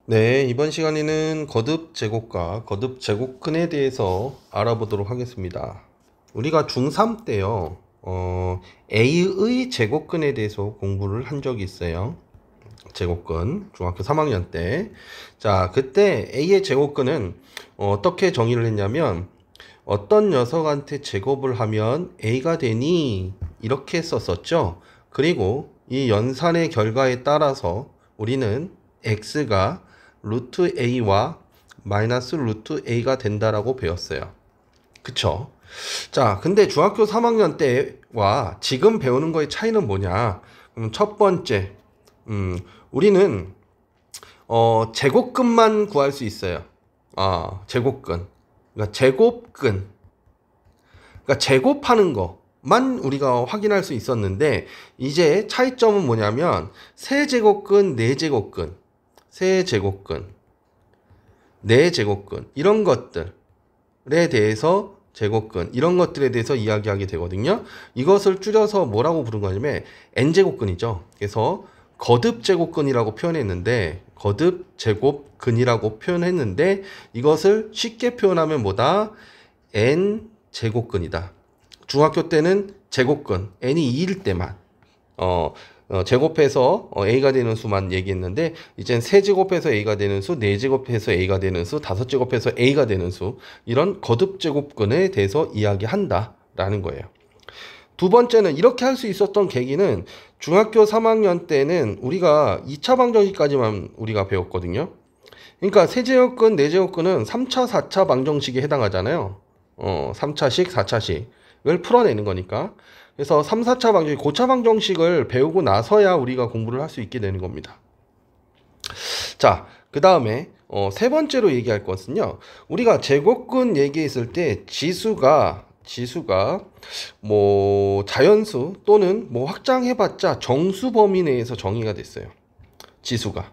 네, 이번 시간에는 거듭 제곱과 거듭 제곱근에 대해서 알아보도록 하겠습니다. 우리가 중3 때요, A의 제곱근에 대해서 공부를 한 적이 있어요. 제곱근, 중학교 3학년 때. 자, 그때 A의 제곱근은 어떻게 정의를 했냐면, 어떤 녀석한테 제곱을 하면 A가 되니? 이렇게 썼었죠. 그리고 이 연산의 결과에 따라서 우리는 X가 루트 A와 마이너스 루트 A가 된다라고 배웠어요. 그쵸? 자, 근데 중학교 3학년 때와 지금 배우는 거의 차이는 뭐냐? 첫 번째, 우리는 제곱근만 구할 수 있어요. 제곱근. 그러니까 제곱근. 그러니까 제곱하는 거만 우리가 확인할 수 있었는데, 이제 차이점은 뭐냐면 세제곱근, 네제곱근, 세제곱근, 네제곱근 이런 것들에 대해서 제곱근 이런 것들에 대해서 이야기하게 되거든요. 이것을 줄여서 뭐라고 부른 거냐면 n제곱근이죠. 그래서 거듭제곱근이라고 표현했는데 거듭제곱근이라고 표현했는데 이것을 쉽게 표현하면 뭐다? n제곱근이다. 중학교 때는 제곱근 n이 2일 때만 제곱해서 a가 되는 수만 얘기했는데 이젠 세제곱해서 a가 되는 수, 네제곱해서 a가 되는 수, 다섯제곱해서 a가 되는 수 이런 거듭제곱근에 대해서 이야기한다라는 거예요. 두 번째는 이렇게 할 수 있었던 계기는 중학교 3학년 때는 우리가 2차 방정식까지만 우리가 배웠거든요. 그러니까 세제곱근, 네제곱근은 3차, 4차 방정식에 해당하잖아요. 3차식, 4차식을 풀어내는 거니까. 그래서 3, 4차 방정식, 고차 방정식을 배우고 나서야 우리가 공부를 할 수 있게 되는 겁니다. 자, 그 다음에 세 번째로 얘기할 것은요. 우리가 제곱근 얘기했을 때 지수가 뭐 자연수 또는 뭐 확장해봤자 정수 범위 내에서 정의가 됐어요. 지수가.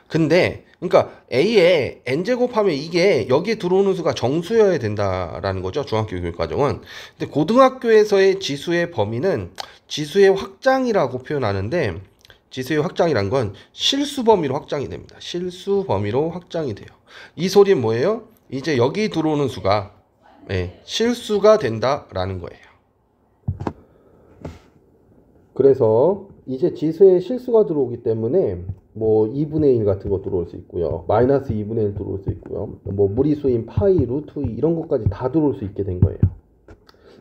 근데 그러니까 A에 n제곱 하면 이게 여기에 들어오는 수가 정수여야 된다라는 거죠. 중학교 교육과정은. 근데 고등학교에서의 지수의 범위는 지수의 확장이라고 표현하는데 지수의 확장이란 건 실수 범위로 확장이 됩니다. 실수 범위로 확장이 돼요. 이 소리는 뭐예요? 이제 여기 들어오는 수가 실수가 된다라는 거예요. 그래서 이제 지수에 실수가 들어오기 때문에 뭐 2분의 1 같은 거 들어올 수 있고요. 마이너스 2분의 1 들어올 수 있고요. 뭐 무리수인 파이, 루트 2 이런 것까지 다 들어올 수 있게 된 거예요.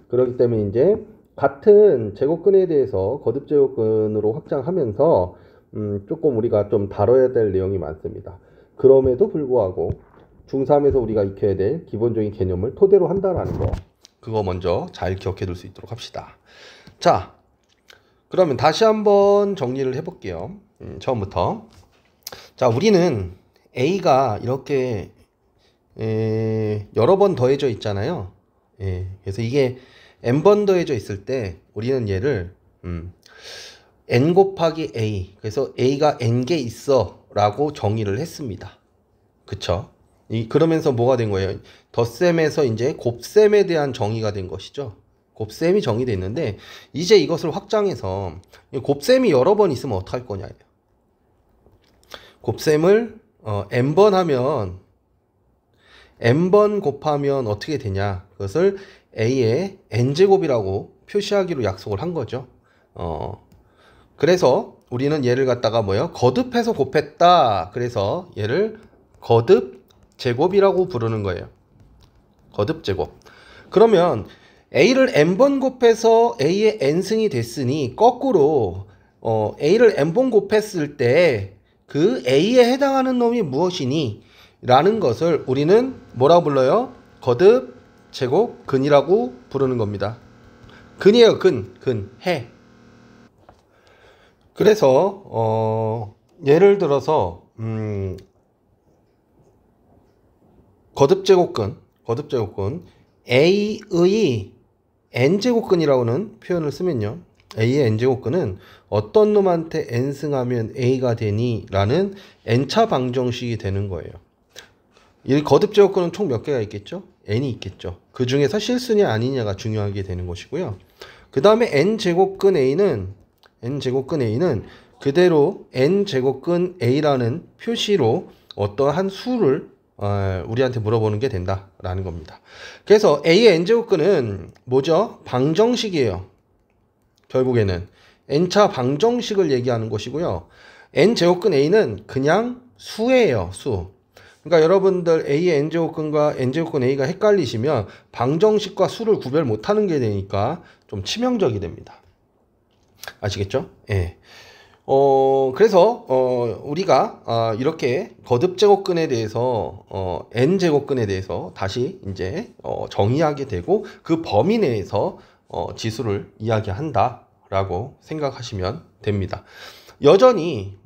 그렇기 때문에 이제 같은 제곱근에 대해서 거듭제곱근으로 확장하면서 조금 우리가 좀 다뤄야 될 내용이 많습니다. 그럼에도 불구하고 중3에서 우리가 익혀야 될 기본적인 개념을 토대로 한다라는 거. 그거 먼저 잘 기억해 둘 수 있도록 합시다. 자, 그러면 다시 한번 정리를 해볼게요. 처음부터. 자, 우리는 A가 이렇게 여러 번 더해져 있잖아요. 그래서 이게 n번 더해져 있을 때 우리는 얘를 n 곱하기 A, 그래서 A가 n개 있어 라고 정의를 했습니다. 그쵸? 그러면서 뭐가 된 거예요? 덧셈에서 이제 곱셈에 대한 정의가 된 것이죠. 곱셈이 정의됐는데 이제 이것을 확장해서 곱셈이 여러 번 있으면 어떡할 거냐. 곱셈을 n번 하면 n번 곱하면 어떻게 되냐. 그것을 a의 n제곱이라고 표시하기로 약속을 한 거죠. 그래서 우리는 얘를 갖다가 뭐예요? 거듭해서 곱했다. 그래서 얘를 거듭 제곱이라고 부르는 거예요. 거듭 제곱. 그러면 a를 n번 곱해서 a의 n승이 됐으니 거꾸로 a를 n번 곱했을 때 그 a에 해당하는 놈이 무엇이니? 라는 것을 우리는 뭐라고 불러요? 거듭 제곱 근이라고 부르는 겁니다. 근이에요. 근, 해. 그래서 예를 들어서 거듭제곱근 A의 n제곱근이라고는 표현을 쓰면요. A의 n제곱근은 어떤 놈한테 n승하면 A가 되니? 라는 n차 방정식이 되는 거예요. 이 거듭제곱근은 총 몇 개가 있겠죠? n이 있겠죠. 그 중에서 실수냐 아니냐가 중요하게 되는 것이고요. 그 다음에 n제곱근 A는 그대로 n제곱근 A라는 표시로 어떠한 수를 우리한테 물어보는 게 된다라는 겁니다. 그래서 A의 n제곱근은 뭐죠? 방정식이에요. 결국에는 n차 방정식을 얘기하는 것이고요. n제곱근 A는 그냥 수예요. 수. 그러니까 여러분들 A의 n제곱근과 n제곱근 A가 헷갈리시면 방정식과 수를 구별 못하는 게 되니까 좀 치명적이 됩니다. 아시겠죠? 예. 그래서 우리가 이렇게 거듭제곱근에 대해서 n제곱근에 대해서 다시 이제 정의하게 되고 그 범위 내에서 지수를 이야기한다라고 생각하시면 됩니다. 여전히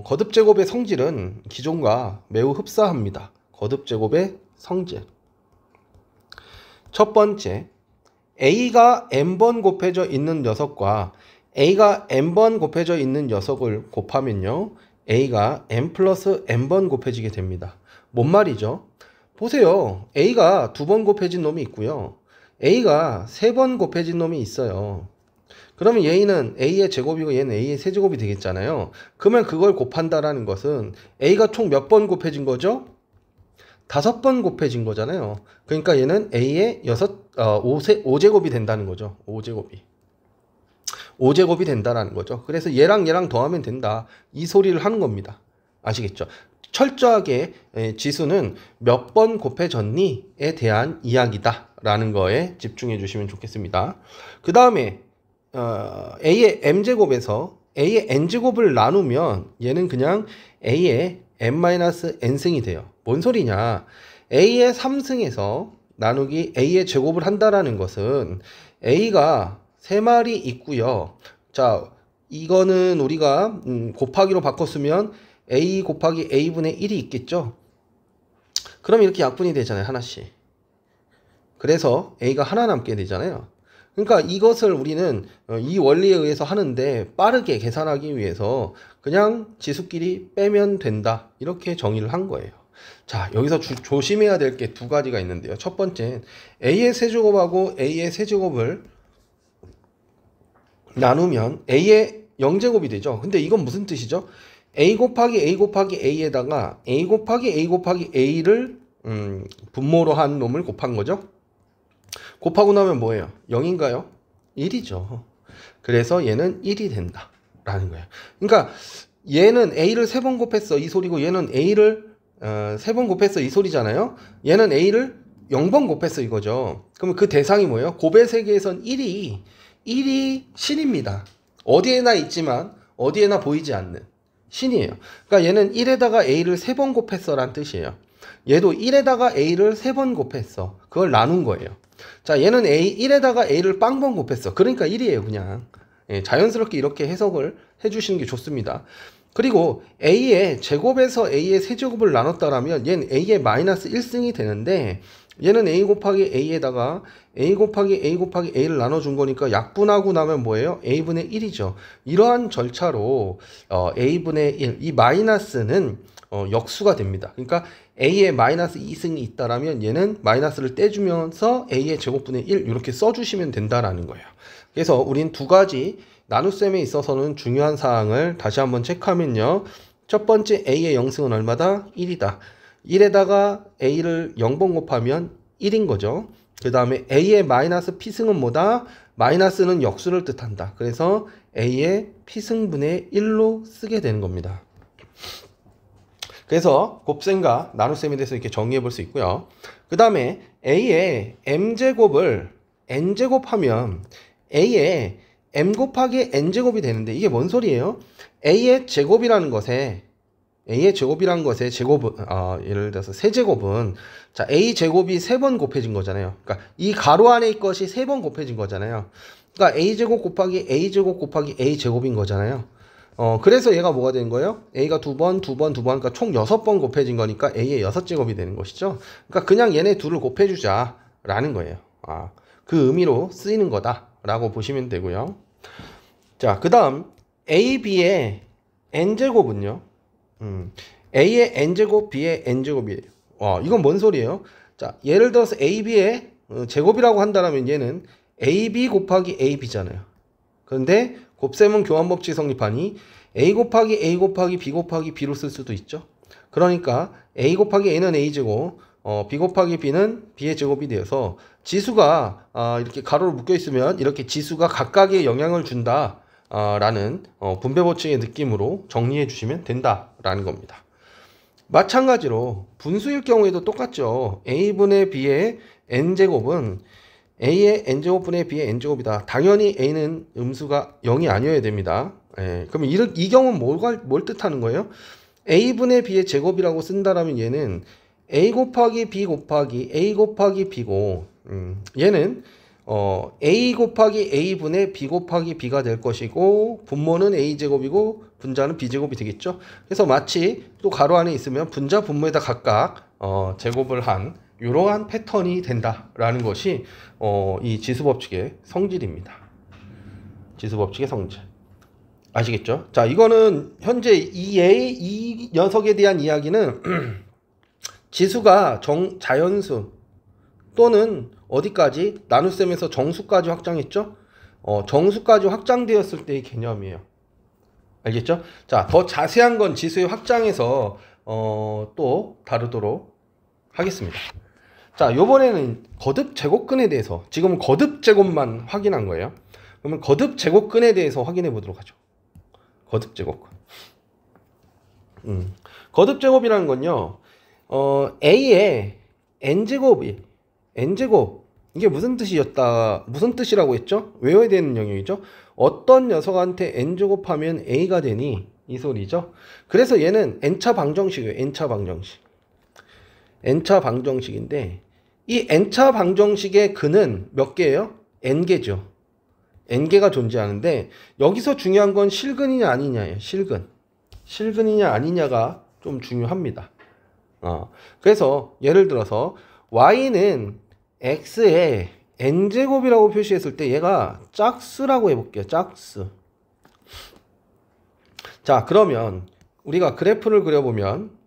거듭제곱의 성질은 기존과 매우 흡사합니다. 거듭제곱의 성질. 첫 번째, A가 n번 곱해져 있는 녀석과 A가 n번 곱해져 있는 녀석을 곱하면요, A가 n 플러스 n번 곱해지게 됩니다. 뭔 말이죠? 보세요. A가 2번 곱해진 놈이 있고요. A가 3번 곱해진 놈이 있어요. 그러면 얘는 A의 제곱이고 얘는 A의 세제곱이 되겠잖아요. 그러면 그걸 곱한다라는 것은 A가 총 몇 번 곱해진 거죠? 5번 곱해진 거잖아요. 그러니까 얘는 A의 5제곱이 된다는 거죠. 5제곱이 된다라는 거죠. 그래서 얘랑 얘랑 더하면 된다. 이 소리를 하는 겁니다. 아시겠죠? 철저하게 지수는 몇 번 곱해졌니에 대한 이야기다 라는 거에 집중해 주시면 좋겠습니다. 그 다음에 A의 m제곱에서 A의 n제곱을 나누면 얘는 그냥 A의 n-n승이 돼요. 뭔 소리냐? A의 3승에서 나누기 A의 제곱을 한다라는 것은 A가 3마리 있고요. 자, 이거는 우리가 곱하기로 바꿨으면 A 곱하기 A분의 1이 있겠죠? 그럼 이렇게 약분이 되잖아요. 하나씩. 그래서 A가 하나 남게 되잖아요. 그러니까 이것을 우리는 이 원리에 의해서 하는데 빠르게 계산하기 위해서 그냥 지수끼리 빼면 된다. 이렇게 정의를 한 거예요. 자, 여기서 조심해야 될 게 2가지가 있는데요. 첫 번째, A의 세제곱하고 A의 세제곱을 나누면 A의 0제곱이 되죠. 근데 이건 무슨 뜻이죠? A 곱하기 A 곱하기 A에다가 A 곱하기 A 곱하기 A를 분모로 한 놈을 곱한 거죠. 곱하고 나면 뭐예요? 0인가요? 1이죠. 그래서 얘는 1이 된다 라는 거예요. 그러니까 얘는 A를 3번 곱했어 이 소리고 얘는 A를 3번 곱했어 이 소리잖아요. 얘는 A를 0번 곱했어 이거죠. 그러면 그 대상이 뭐예요? 곱의 세계에선 1이 신입니다. 어디에나 있지만 어디에나 보이지 않는 신이에요. 그러니까 얘는 1에다가 A를 3번 곱했어 란 뜻이에요. 얘도 1에다가 A를 3번 곱했어. 그걸 나눈 거예요. 자, 얘는 1에다가 A를 빵번 곱했어. 그러니까 1이에요, 그냥. 예, 자연스럽게 이렇게 해석을 해주시는 게 좋습니다. 그리고 A의 제곱에서 A의 세제곱을 나눴다라면 얘는 A의 마이너스 1승이 되는데 얘는 A 곱하기 A에다가 A 곱하기 A 곱하기 A를 나눠준 거니까 약분하고 나면 뭐예요? A분의 1이죠. 이러한 절차로 A분의 1, 이 마이너스는 역수가 됩니다. 그러니까 A의 마이너스 2승이 있다라면 얘는 마이너스를 떼주면서 A의 제곱분의 1 이렇게 써주시면 된다라는 거예요. 그래서 우린 2가지 나눗셈에 있어서는 중요한 사항을 다시 한번 체크하면요. 첫 번째 A의 0승은 얼마다? 1이다. 1에다가 A를 0번 곱하면 1인 거죠. 그 다음에 A의 마이너스 P승은 뭐다? 마이너스는 역수를 뜻한다. 그래서 A의 P승분의 1로 쓰게 되는 겁니다. 그래서 곱셈과 나눗셈에 대해서 이렇게 정의해 볼 수 있고요. 그 다음에 A의 m제곱을 n제곱하면 A의 m 곱하기 n제곱이 되는데 이게 뭔 소리예요? A의 제곱이라는 것에 제곱은 예를 들어서 세제곱은 자 A 제곱이 3번 곱해진 거잖아요. 그러니까 이 가로 안에 것이 3번 곱해진 거잖아요. 그러니까 A 제곱 곱하기 A 제곱 곱하기 A 제곱인 거잖아요. 그래서 얘가 뭐가 되는 거예요? A가 2번, 그러니까 총 6번 곱해진 거니까 A의 6제곱이 되는 것이죠. 그러니까 그냥 얘네 둘을 곱해주자 라는 거예요. 그 의미로 쓰이는 거다 라고 보시면 되고요. 자, 그 다음 A, B의 n제곱은요. A의 n제곱, B의 n제곱이에요. 이건 뭔 소리예요? 자, 예를 들어서 A, B의 제곱이라고 한다면 얘는 AB 곱하기 AB잖아요. 그런데 곱셈은 교환법칙 성립하니 A 곱하기 A 곱하기 B 곱하기 B로 쓸 수도 있죠. 그러니까 a 곱하기 a는 a제곱, b 곱하기 b는 b의 제곱이 되어서 지수가 이렇게 가로로 묶여 있으면 이렇게 지수가 각각의 영향을 준다 라는 분배 법칙의 느낌으로 정리해 주시면 된다 라는 겁니다. 마찬가지로 분수일 경우에도 똑같죠. a분의 b의 n제곱은 a의 n제곱분의 b의 n제곱이다. 당연히 a는 음수가 0이 아니어야 됩니다. 그럼 이 경우는 뭘 뜻하는 거예요? a분의 b의 제곱이라고 쓴다라면 얘는 a 곱하기 b 곱하기 a 곱하기 b고 얘는 a 곱하기 a분의 b 곱하기 b가 될 것이고 분모는 a제곱이고 분자는 b제곱이 되겠죠. 그래서 마치 또 가로 안에 있으면 분자 분모에다 각각 제곱을 한 이러한 패턴이 된다라는 것이 이 지수법칙의 성질입니다. 지수법칙의 성질. 아시겠죠? 자, 이거는 현재 이 녀석에 대한 이야기는 지수가 자연수 또는 어디까지? 나눗셈에서 정수까지 확장했죠? 정수까지 확장되었을 때의 개념이에요. 알겠죠? 자, 더 자세한 건 지수의 확장에서 또 다루도록 하겠습니다. 자, 요번에는 거듭 제곱근에 대해서 지금은 거듭 제곱만 확인한 거예요. 그러면 거듭 제곱근에 대해서 확인해 보도록 하죠. 거듭 제곱근. 거듭 제곱이라는 건요. a의 n제곱이 n제곱 이게 무슨 뜻이라고 했죠? 외워야 되는 영역이죠. 어떤 녀석한테 n제곱하면 a가 되니 이 소리죠. 그래서 얘는 n차 방정식이에요. n차 방정식. n차 방정식인데 이 n차 방정식의 근은 몇 개예요? n개죠. n개가 존재하는데 여기서 중요한 건 실근이냐 아니냐예요. 실근이냐 아니냐가 좀 중요합니다. 그래서 예를 들어서 y는 x에 n제곱이라고 표시했을 때 얘가 짝수라고 해볼게요. 짝수. 자, 그러면 우리가 그래프를 그려보면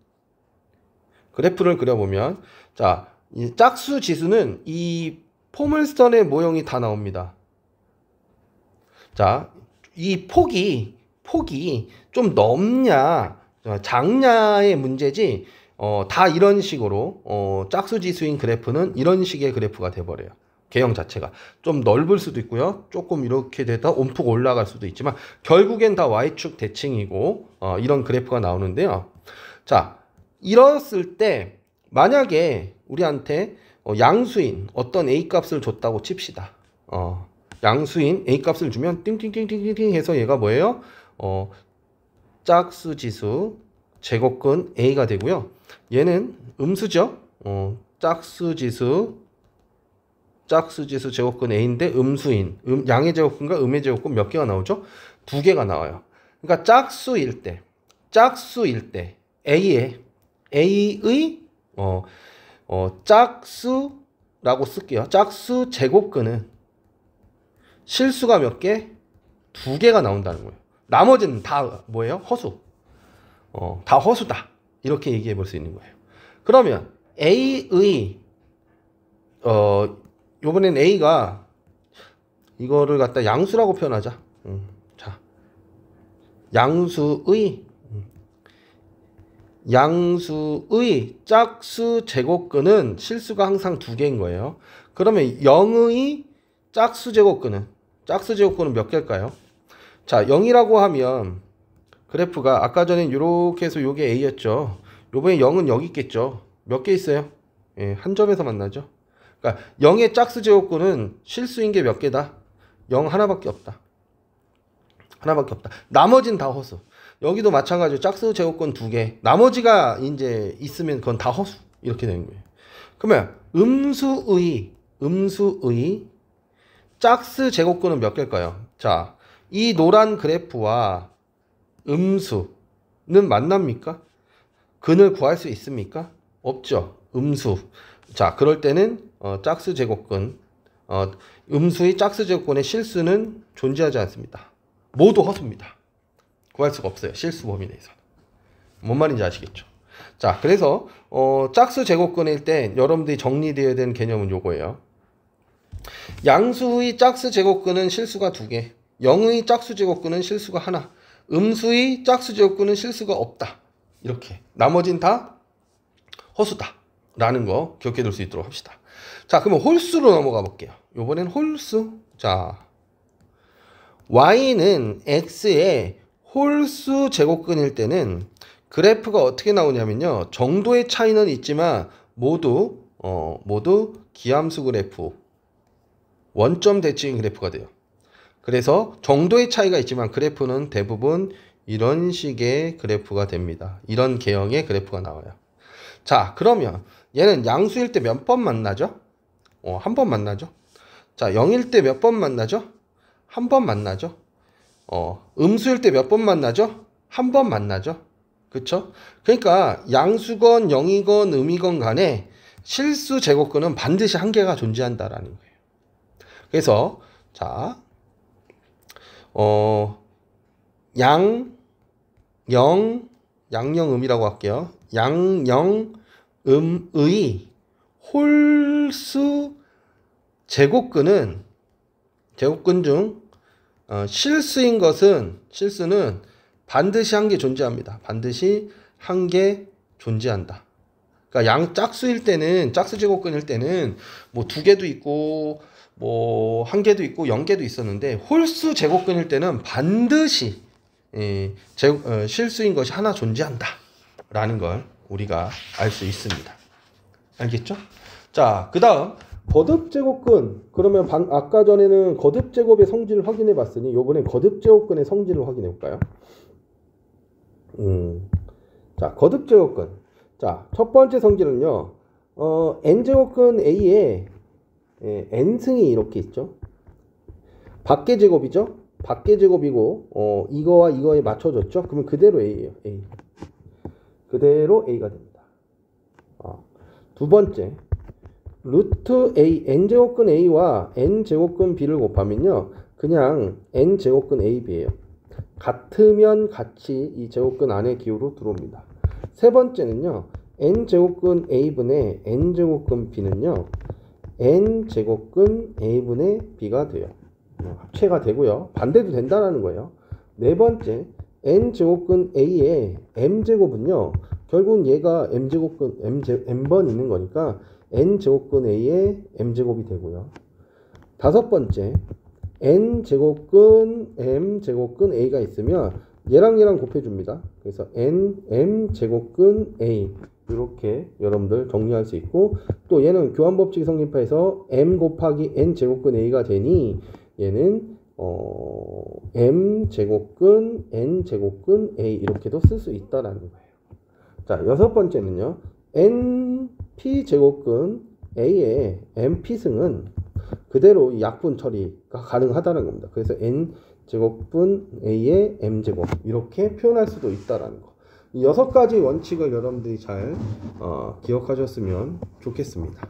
자, 이 짝수 지수는 이 포물선의 모형이 다 나옵니다. 자, 이 폭이 좀 넓냐 작냐의 문제지 다 이런 식으로 짝수 지수인 그래프는 이런 식의 그래프가 돼버려요. 개형 자체가 좀 넓을 수도 있고요. 조금 이렇게 되다 온폭 올라갈 수도 있지만 결국엔 다 y축 대칭이고 이런 그래프가 나오는데요. 자, 이랬을 때 만약에 우리한테 양수인 어떤 a 값을 줬다고 칩시다. 양수인 a 값을 주면 띵띵띵띵띵 해서 얘가 뭐예요? 짝수 지수 제곱근 a가 되고요. 얘는 음수죠. 짝수 지수 제곱근 a인데 음수인 양의 제곱근과 음의 제곱근 몇 개가 나오죠? 2개가 나와요. 그러니까 짝수일 때 a의 짝수라고 쓸게요. 짝수 제곱근은 실수가 몇 개? 2개가 나온다는 거예요. 나머지는 다 뭐예요? 허수. 다 허수다. 이렇게 얘기해 볼 수 있는 거예요. 그러면 A의 요번엔 A가 이거를 갖다 양수라고 표현하자. 자, 양수의 짝수 제곱근은 실수가 항상 2개인 거예요. 그러면 0의 짝수 제곱근은 몇 개일까요? 자, 0이라고 하면 그래프가 아까 전엔 이렇게 해서 요게 A였죠. 요번에 0은 여기 있겠죠. 몇 개 있어요? 예, 한 점에서 만나죠. 그러니까 0의 짝수 제곱근은 실수인 게 몇 개다? 0 하나밖에 없다. 나머지는 다 허수. 여기도 마찬가지로 짝수 제곱근 2개. 나머지가 이제 있으면 그건 다 허수. 이렇게 되는 거예요. 그러면 음수의 짝수 제곱근은 몇 개일까요? 자, 이 노란 그래프와 음수는 만납니까? 근을 구할 수 있습니까? 없죠. 음수. 자, 그럴 때는 짝수 제곱근, 음수의 짝수 제곱근의 실수는 존재하지 않습니다. 모두 허수입니다. 구할 수가 없어요. 실수 범위 내에서. 뭔 말인지 아시겠죠? 자, 그래서 짝수 제곱근일 때 여러분들이 정리되어야 되는 개념은 요거예요. 양수의 짝수 제곱근은 실수가 2개, 0의 짝수 제곱근은 실수가 1, 음수의 짝수 제곱근은 실수가 없다. 이렇게. 나머진 다 허수다. 라는 거 기억해 둘 수 있도록 합시다. 자, 그러면 홀수로 넘어가 볼게요. 요번엔 홀수. 자, y는 x의 홀수 제곱근일 때는 그래프가 어떻게 나오냐면요. 정도의 차이는 있지만 모두 기함수 그래프, 원점 대칭 그래프가 돼요. 그래서 정도의 차이가 있지만 그래프는 대부분 이런 식의 그래프가 됩니다. 이런 개형의 그래프가 나와요. 자, 그러면 얘는 양수일 때 몇 번 만나죠? 한 번 만나죠. 자, 0일 때 몇 번 만나죠? 한 번 만나죠. 음수일 때 몇 번 만나죠? 한 번 만나죠. 그쵸? 그러니까 양수건 0이건 음이건 간에 실수 제곱근은 반드시 한 개가 존재한다라는 거예요. 그래서 자, 양영음이라고 할게요. 양영음의 홀수 제곱근 중 실수는 반드시 한 개 존재합니다. 반드시 한 개 존재한다. 그러니까 짝수일 때는, 짝수 제곱근일 때는 뭐 2개도 있고 뭐 1개도 있고 0개도 있었는데 홀수 제곱근일 때는 반드시 실수인 것이 하나 존재한다 라는 걸 우리가 알 수 있습니다. 알겠죠? 자, 그 다음 거듭제곱근. 그러면 아까 전에는 거듭제곱의 성질을 확인해 봤으니 요번엔 거듭제곱근의 성질을 확인해 볼까요? 자, 거듭제곱근. 자, 첫 번째 성질은요, n제곱근 A에 n승이 이렇게 있죠. 밖의 제곱이죠. 밖의 제곱이고 이거와 이거에 맞춰졌죠. 그러면 그대로 A예요. A. 그대로 A가 됩니다. 두 번째, 루트 A, n제곱근 A와 n제곱근 B를 곱하면요, 그냥 n제곱근 AB예요. 같으면 같이 이 제곱근 안에 기호로 들어옵니다. 세 번째는요, n제곱근 A분의 n제곱근 B는요, n제곱근 A분의 B가 돼요. 합체가 되고요. 반대도 된다는 거예요. 네 번째, n제곱근 A의 m제곱은요, 결국은 얘가 m번 있는 거니까 n제곱근 A의 m제곱이 되고요. 다섯 번째, n제곱근 m제곱근 A가 있으면 얘랑 곱해줍니다. 그래서 m제곱근 A 이렇게 여러분들 정리할 수 있고, 또 얘는 교환법칙이 성립해서 m 곱하기 n제곱근 A가 되니 얘는 m제곱근 n제곱근 A 이렇게도 쓸 수 있다라는 거예요. 자, 여섯 번째는요, np제곱근 A의 np승은 그대로 약분 처리가 가능하다는 겁니다. 그래서 n제곱분 A의 m제곱 이렇게 표현할 수도 있다라는 거. 이 6가지 원칙을 여러분들이 잘 기억하셨으면 좋겠습니다.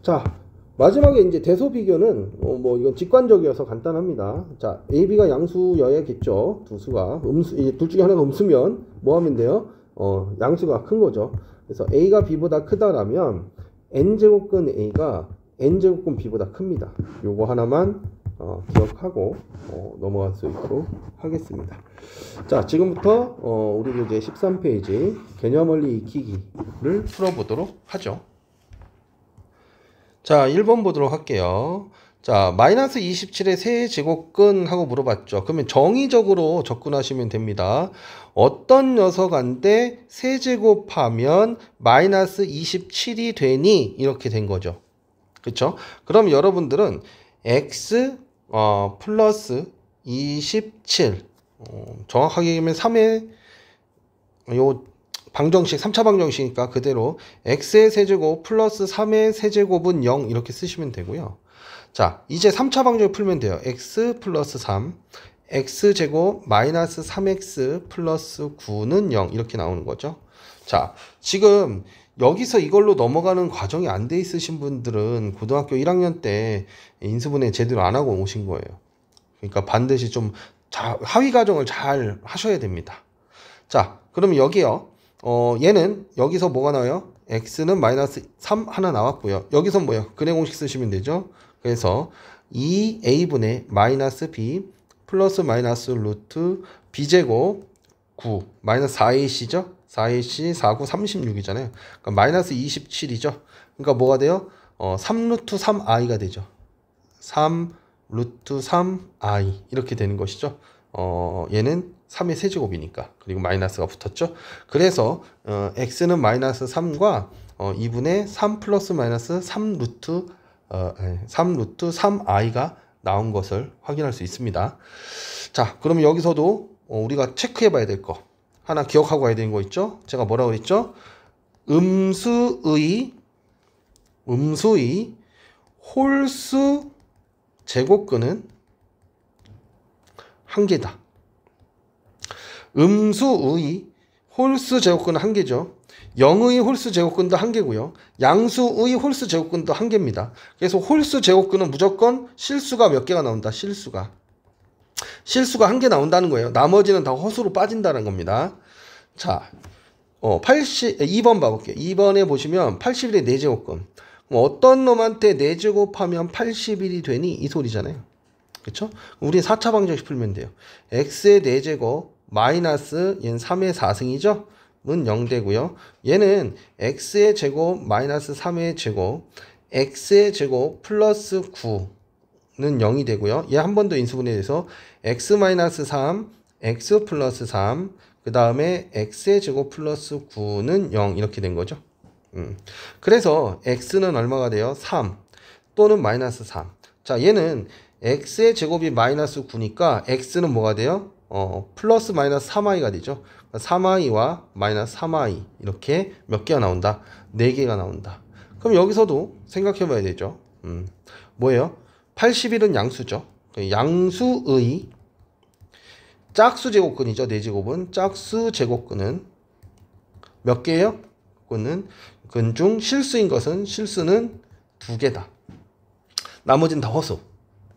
자, 마지막에 이제 대소 비교는 이건 직관적이어서 간단합니다. 자, AB가 양수여야겠죠. 두 수가 둘 중에 하나가 음수면 뭐 하면 돼요? 양수가 큰 거죠. 그래서 A가 B보다 크다라면 n제곱근 A가 n제곱근 B보다 큽니다. 요거 하나만 기억하고 넘어갈 수 있도록 하겠습니다. 자, 지금부터 우리 교재 13페이지 개념원리 익히기를 풀어보도록 하죠. 자, 1번 보도록 할게요. 자, 마이너스 27의 세제곱근 하고 물어봤죠. 그러면 정의적으로 접근하시면 됩니다. 어떤 녀석한테 세제곱하면 마이너스 27이 되니? 이렇게 된 거죠. 그쵸? 그럼 여러분들은 x 플러스 27 정확하게 얘기하면 3의 요 방정식 3차 방정식이니까 그대로 x의 세제곱 플러스 3의 세제곱은 0 이렇게 쓰시면 되고요. 자, 이제 3차 방정식 풀면 돼요. x 플러스 3 x제곱 마이너스 3x 플러스 9는 0 이렇게 나오는 거죠. 자, 지금 여기서 이걸로 넘어가는 과정이 안 돼 있으신 분들은 고등학교 1학년 때 인수분해 제대로 안 하고 오신 거예요. 그러니까 반드시 좀 하위 과정을 잘 하셔야 됩니다. 자, 그러면 여기요. 얘는 여기서 뭐가 나와요? x는 마이너스 3 하나 나왔고요. 여기서 뭐예요? 근해 공식 쓰시면 되죠. 그래서 2a분의 마이너스 b 플러스 마이너스 루트 b제곱 9 마이너스 4ac죠? 4ac 4, 9, 36이잖아요. 그러니까 마이너스 27이죠. 그러니까 뭐가 돼요? 3 루트 3i가 되죠. 3 루트 3i 이렇게 되는 것이죠. 얘는 3의 세제곱이니까. 그리고 마이너스가 붙었죠. 그래서 x는 마이너스 3과 2분의 3 플러스 마이너스 3 루트 3i가 나온 것을 확인할 수 있습니다. 자, 그러면 여기서도 우리가 체크해 봐야 될 거 하나 기억하고 가야 되는 거 있죠? 제가 뭐라고 그랬죠? 음수의 홀수 제곱근은 한 개다. 음수의 홀수 제곱근은 한 개죠. 0의 홀수 제곱근도 한 개고요. 양수의 홀수 제곱근도 한 개입니다. 그래서 홀수 제곱근은 무조건 실수가 몇 개가 나온다. 실수가 한 개 나온다는 거예요. 나머지는 다 허수로 빠진다는 겁니다. 자, 2번 봐볼게요. 2번에 보시면 81의 4제곱근. 어떤 놈한테 4제곱하면 81이 되니? 이 소리잖아요. 그쵸? 우리 4차 방정식 풀면 돼요. x의 4제곱 마이너스 얘는 3의 4승이죠? 은 0 되고요. 얘는 x의 제곱 마이너스 3의 제곱 x의 제곱 플러스 9는 0이 되고요. 얘 한 번 더 인수분해해서 x 마이너스 3 x 플러스 3 그 다음에 x의 제곱 플러스 9는 0 이렇게 된 거죠. 그래서 x는 얼마가 돼요? 3 또는 마이너스 3. 자, 얘는 x의 제곱이 마이너스 9니까 x는 뭐가 돼요? 플러스 마이너스 3i가 되죠. 3i와 마이너스 3i 이렇게 몇 개가 나온다? 4개가 나온다. 그럼 여기서도 생각해 봐야 되죠. 뭐예요? 81은 양수죠. 양수의 짝수 제곱근이죠. 4제곱은 짝수 제곱근은 몇 개예요? 근 중 실수인 것은 실수는 2개다. 나머지는 다 허수.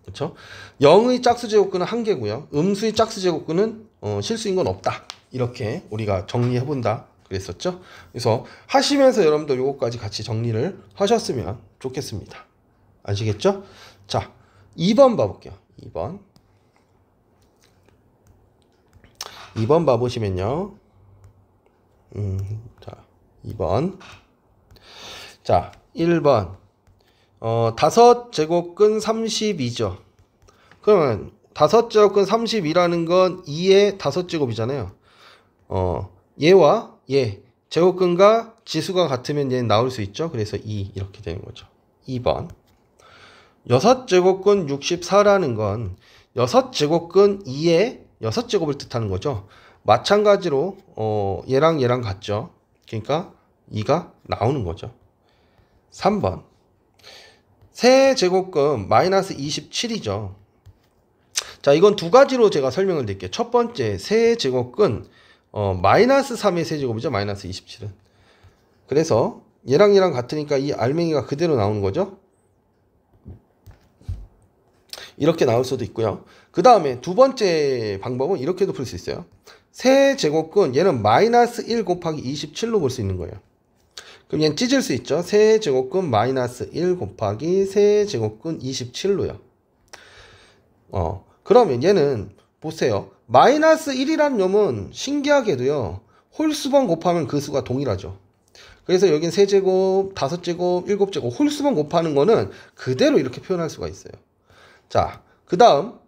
그렇죠? 0의 짝수 제곱근은 1개고요. 음수의 짝수 제곱근은 실수인 건 없다. 이렇게 우리가 정리해 본다 그랬었죠. 그래서 하시면서 여러분들 요거까지 같이 정리를 하셨으면 좋겠습니다. 아시겠죠? 자, 2번 봐볼게요. 2번 봐보시면요. 자, 2번. 자, 1번. 5제곱근 32죠. 그러면 5제곱근 32라는 건 2의 5제곱이잖아요. 얘와 얘 제곱근과 지수가 같으면 얘는 나올 수 있죠. 그래서 2 이렇게 되는 거죠. 2번. 6제곱근 64라는 건 6제곱근 2의 6제곱을 뜻하는 거죠. 마찬가지로 얘랑 얘랑 같죠. 그러니까 2가 나오는 거죠. 3번. 세제곱근 마이너스 27이죠. 자, 이건 두 가지로 제가 설명을 드릴게요. 첫 번째, 세제곱근 마이너스 3의 세제곱이죠. 마이너스 27은. 그래서 얘랑 얘랑 같으니까 이 알맹이가 그대로 나오는 거죠. 이렇게 나올 수도 있고요. 그 다음에 두 번째 방법은 이렇게도 풀 수 있어요. 세제곱근 얘는 마이너스 1 곱하기 27로 볼 수 있는 거예요. 그럼 얘는 찢을 수 있죠. 세제곱근 마이너스 1 곱하기 세제곱근 27로요. 그러면 얘는 보세요. 마이너스 1이라는 놈은 신기하게도요. 홀수번 곱하면 그 수가 동일하죠. 그래서 여긴 세제곱, 5제곱, 7제곱 홀수번 곱하는 거는 그대로 이렇게 표현할 수가 있어요. 자, 그 다음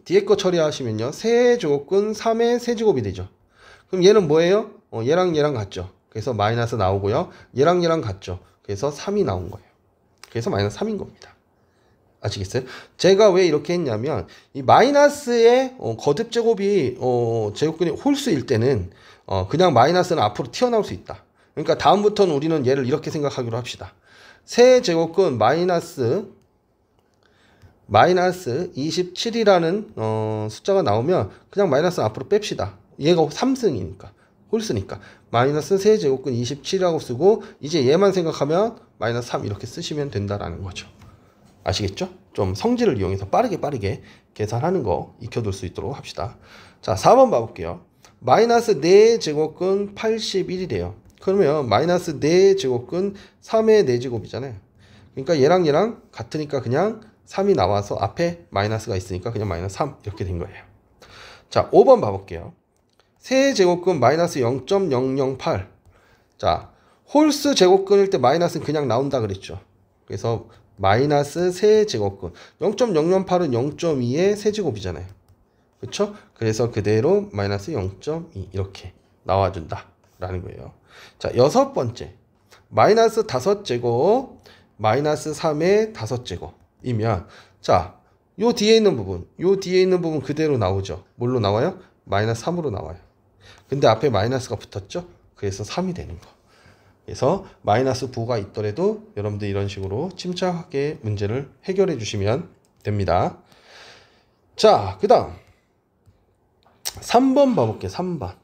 뒤에 거 처리하시면요. 세제곱근 3의 세제곱이 되죠. 그럼 얘는 뭐예요? 얘랑 얘랑 같죠. 그래서 마이너스 나오고요. 얘랑 얘랑 같죠. 그래서 3이 나온 거예요. 그래서 마이너스 3인 겁니다. 아시겠어요? 제가 왜 이렇게 했냐면 이 마이너스의 거듭 제곱이 제곱근이 홀수일 때는 그냥 마이너스는 앞으로 튀어나올 수 있다. 그러니까 다음부터는 우리는 얘를 이렇게 생각하기로 합시다. 세제곱근 마이너스 27이라는 숫자가 나오면 그냥 마이너스 앞으로 뺍시다. 얘가 3승이니까 홀수니까 마이너스 세제곱근 27이라고 쓰고 이제 얘만 생각하면 마이너스 3 이렇게 쓰시면 된다라는 거죠. 아시겠죠? 좀 성질을 이용해서 빠르게 계산하는 거 익혀둘 수 있도록 합시다. 자, 4번 봐볼게요. 마이너스 4제곱근 81이래요. 그러면 마이너스 4제곱근 3의 4제곱이잖아요. 그러니까 얘랑 얘랑 같으니까 그냥 3이 나와서 앞에 마이너스가 있으니까 그냥 마이너스 3 이렇게 된 거예요. 자, 5번 봐볼게요. 세제곱근 마이너스 0.008. 자, 홀수 제곱근일 때 마이너스는 그냥 나온다 그랬죠. 그래서 마이너스 세제곱근 0.008은 0.2의 세제곱이잖아요. 그렇죠? 그래서 그대로 마이너스 0.2 이렇게 나와준다 라는 거예요. 자, 여섯 번째 마이너스 5제곱 마이너스 3의 5제곱이면 자, 요 뒤에 있는 부분 그대로 나오죠. 뭘로 나와요? 마이너스 3으로 나와요. 근데 앞에 마이너스가 붙었죠? 그래서 3이 되는 거. 그래서 마이너스 부호가 있더라도 여러분들 이런 식으로 침착하게 문제를 해결해 주시면 됩니다. 자, 그 다음 3번 봐볼게요. 3번에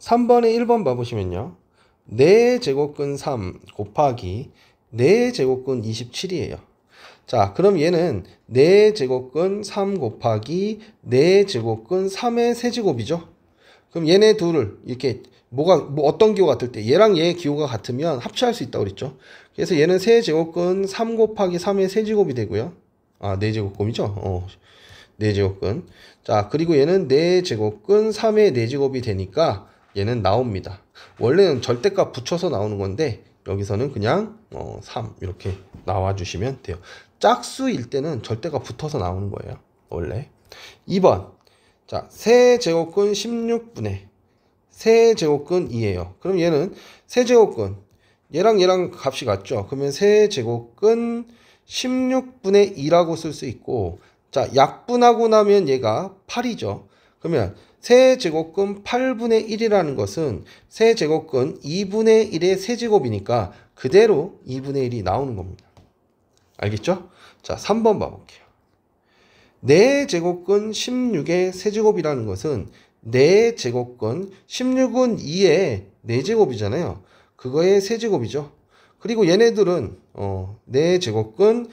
1번 봐보시면요. 4제곱근 3 곱하기 4제곱근 27이에요. 자, 그럼 얘는 4제곱근 3 곱하기 4제곱근 3의 세제곱이죠. 그럼 얘네 둘을 이렇게 어떤 기호 같을 때 얘랑 얘의 기호가 같으면 합치할 수 있다고 그랬죠. 그래서 얘는 세제곱근 3 곱하기 3의 세제곱이 되고요. 아, 4제곱근이죠. 4제곱근. 자, 그리고 얘는 4제곱근 3의 4제곱이 되니까 얘는 나옵니다. 원래는 절대값 붙여서 나오는 건데 여기서는 그냥 3 이렇게 나와주시면 돼요. 짝수일 때는 절대값 붙어서 나오는 거예요. 원래. 2번. 자, 세제곱근 16분의 세제곱근 2예요. 그럼 얘는 세제곱근 얘랑 값이 같죠. 그러면 세제곱근 16분의 2라고 쓸 수 있고 자, 약분하고 나면 얘가 8이죠. 그러면 세제곱근 8분의 1이라는 것은 세제곱근 2분의 1의 세제곱이니까 그대로 2분의 1이 나오는 겁니다. 알겠죠? 자, 3번 봐볼게요. 4제곱근 16의 세제곱이라는 것은 4제곱근 16은 2의 4제곱이잖아요. 그거의 세제곱이죠. 그리고 얘네들은 4제곱근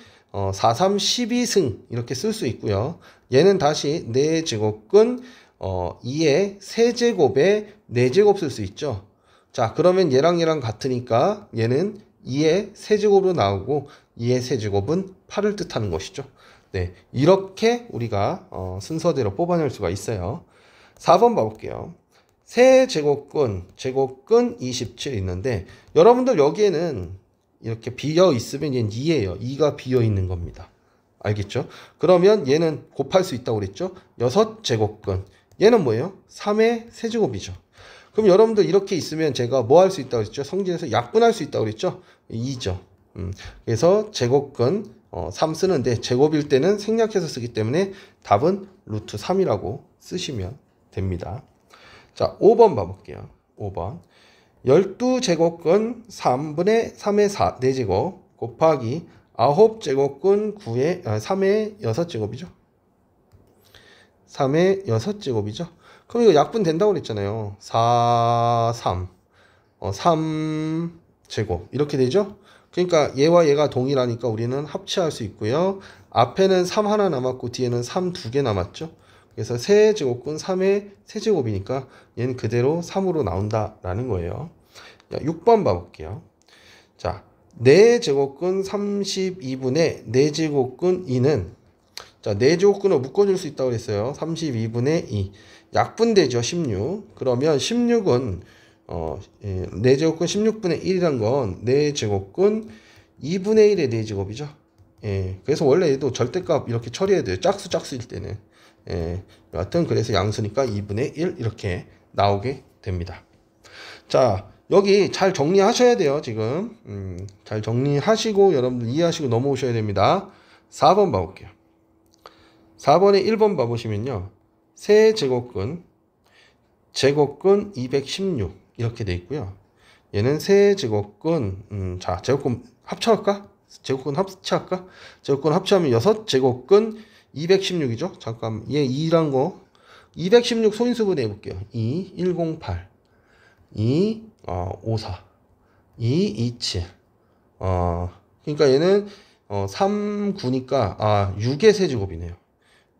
4, 3, 12승 이렇게 쓸 수 있고요. 얘는 다시 4제곱근 2의 세제곱에 4제곱 쓸 수 있죠. 자, 그러면 얘랑 같으니까 얘는 2의 세제곱으로 나오고 2의 세제곱은 8을 뜻하는 것이죠. 네, 이렇게 우리가 순서대로 뽑아낼 수가 있어요. 4번 봐볼게요. 세제곱근, 제곱근 27 있는데 여러분들 여기에는 이렇게 비어 있으면 얘는 2예요. 2가 비어 있는 겁니다. 알겠죠? 그러면 얘는 곱할 수 있다고 그랬죠? 6제곱근. 얘는 뭐예요? 3의 세제곱이죠. 그럼 여러분들 이렇게 있으면 제가 뭐 할 수 있다고 그랬죠? 성질에서 약분할 수 있다고 그랬죠? 2죠. 그래서 제곱근 3 쓰는데 제곱일 때는 생략해서 쓰기 때문에 답은 루트 3이라고 쓰시면 됩니다. 자, 5번 봐볼게요. 5번 12제곱근 3분의 3의 4, 4제곱 곱하기 9제곱근 3의 6제곱이죠. 3의 6제곱이죠. 그럼 이거 약분 된다고 그랬잖아요. 4, 3, 3제곱 이렇게 되죠. 그러니까 얘와 얘가 동일하니까 우리는 합치할 수 있고요. 앞에는 3 하나 남았고 뒤에는 3 2개 남았죠. 그래서 세제곱근 3의 세제곱이니까 얘는 그대로 3으로 나온다라는 거예요. 6번 봐볼게요. 자, 4제곱근 32분의 4제곱근 2는 자, 4제곱근을 묶어줄 수 있다고 그랬어요. 32분의 2. 약분되죠, 16. 그러면 16은 4제곱근 16분의 1이란 건 4제곱근 2분의 1의 4제곱이죠. 예, 그래서 원래 얘도 절대값 이렇게 처리해야 돼요. 짝수일 때는. 예, 여하튼 그래서 양수니까 2분의 1 이렇게 나오게 됩니다. 자, 여기 잘 정리하셔야 돼요. 지금 잘 정리하시고 여러분들 이해하시고 넘어오셔야 됩니다. 4번 봐볼게요. 4번에 1번 봐보시면요. 세제곱근 제곱근 216 이렇게 돼 있고요. 얘는 세제곱근 자, 제곱근 합쳐할까? 제곱근 합치할까? 제곱근 합치하면 6제곱근 216이죠. 잠깐 얘 2란 거 216 소인수분 해볼게요. 2, 108 2, 54 2, 27 그러니까 얘는 3, 9니까 6의 세제곱이네요.